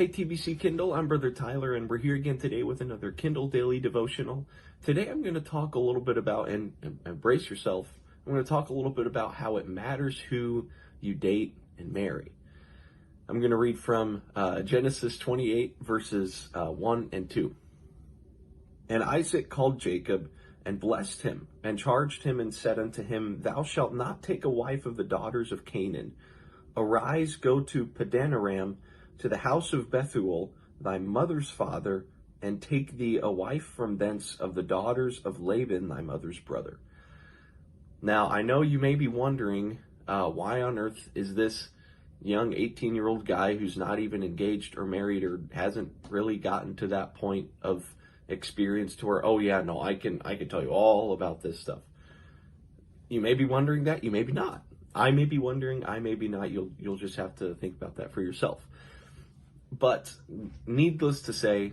Hey TBC Kindle, I'm Brother Tyler, and we're here again today with another Kindle Daily Devotional. Today I'm going to talk a little bit about, and brace yourself, I'm going to talk a little bit about how it matters who you date and marry. I'm going to read from Genesis 28, verses 1 and 2. And Isaac called Jacob, and blessed him, and charged him, and said unto him, Thou shalt not take a wife of the daughters of Canaan. Arise, go to Padanaram, to the house of Bethuel, thy mother's father, and take thee a wife from thence of the daughters of Laban, thy mother's brother. Now, I know you may be wondering, why on earth is this young 18-year-old guy who's not even engaged or married or hasn't really gotten to that point of experience to where, oh yeah, no, I can tell you all about this stuff. You may be wondering that, you may be not. I may be wondering, I may be not. You'll just have to think about that for yourself. But needless to say,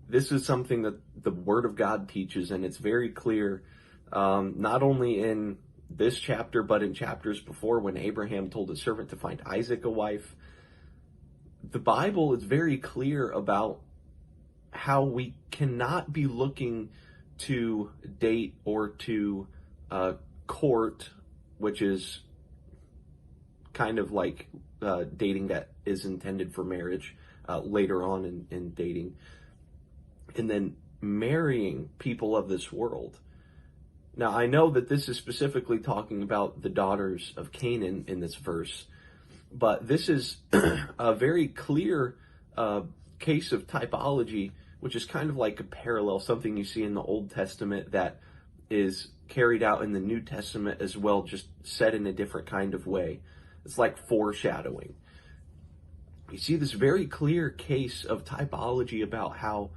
this is something that the Word of God teaches, and it's very clear, not only in this chapter, but in chapters before when Abraham told his servant to find Isaac a wife. The Bible is very clear about how we cannot be looking to date or to court, which is kind of like dating that is intended for marriage later on in dating, and then marrying people of this world. Now, I know that this is specifically talking about the daughters of Canaan in this verse, but this is a very clear case of typology, which is kind of like a parallel, something you see in the Old Testament that is carried out in the New Testament as well, just said in a different kind of way. It's like foreshadowing. You see this very clear case of typology about how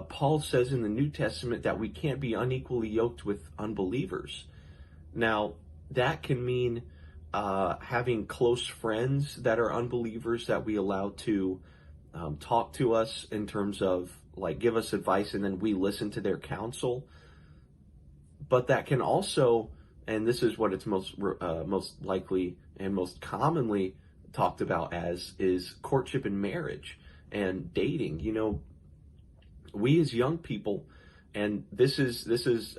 Paul says in the New Testament that we can't be unequally yoked with unbelievers. Now, that can mean having close friends that are unbelievers that we allow to talk to us in terms of like give us advice and then we listen to their counsel. But that can also, and this is what it's most likely and most commonly talked about as, is courtship and marriage and dating. You know, we as young people, and this is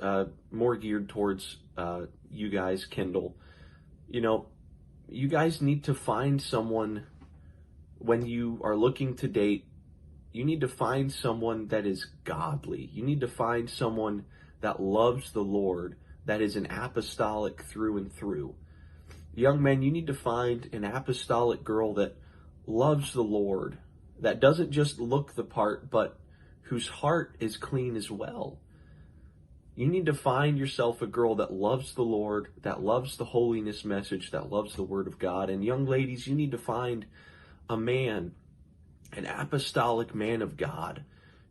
more geared towards you guys, Kindle. You know, you guys need to find someone when you are looking to date. You need to find someone that is godly. You need to find someone that loves the Lord, that is an apostolic through and through. Young men, you need to find an apostolic girl that loves the Lord, that doesn't just look the part, but whose heart is clean as well. You need to find yourself a girl that loves the Lord, that loves the holiness message, that loves the Word of God. And young ladies, you need to find a man, an apostolic man of God.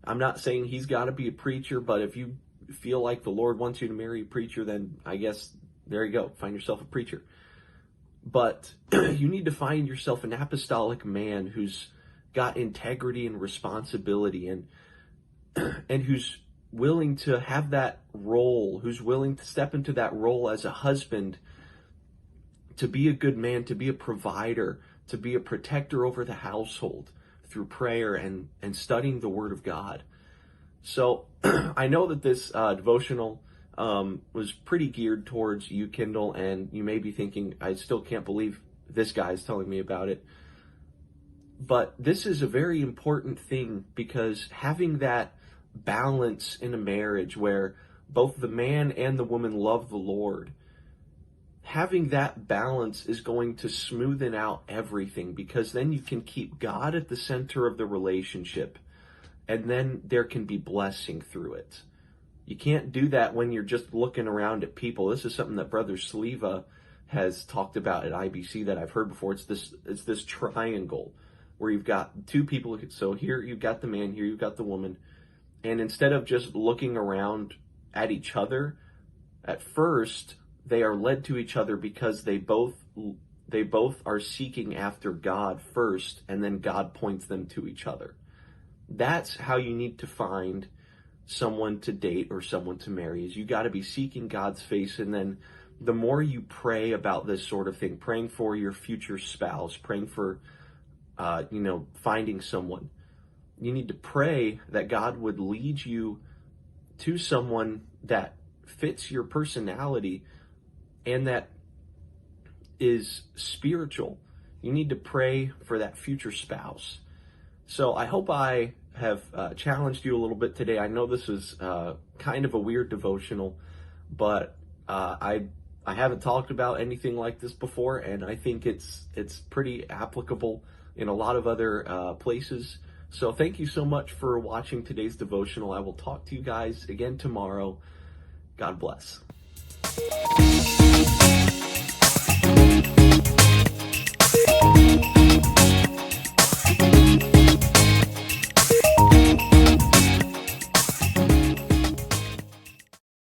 I'm not saying he's got to be a preacher, but if you feel like the Lord wants you to marry a preacher, then I guess there you go. Find yourself a preacher. But you need to find yourself an apostolic man who's got integrity and responsibility and who's willing to have that role, who's willing to step into that role as a husband, to be a good man, to be a provider, to be a protector over the household through prayer and studying the Word of God. So I know that this devotional was pretty geared towards you, Kindle, and you may be thinking, I still can't believe this guy is telling me about it. But this is a very important thing, because having that balance in a marriage where both the man and the woman love the Lord, having that balance is going to smoothen out everything, because then you can keep God at the center of the relationship, and then there can be blessing through it. You can't do that when you're just looking around at people. This is something that Brother Sleva has talked about at IBC that I've heard before. It's this triangle where you've got two people. So here you've got the man, here you've got the woman. And instead of just looking around at each other, at first they are led to each other because they both are seeking after God first, and then God points them to each other. That's how you need to find someone to date or someone to marry, is you got to be seeking God's face. And then the more you pray about this sort of thing, praying for your future spouse, praying for finding someone, You need to pray that God would lead you to someone that fits your personality and that is spiritual. You need to pray for that future spouse. So I hope I have challenged you a little bit today. I know this is kind of a weird devotional, but I haven't talked about anything like this before, and I think it's pretty applicable in a lot of other places. So thank you so much for watching today's devotional. I will talk to you guys again tomorrow. God bless.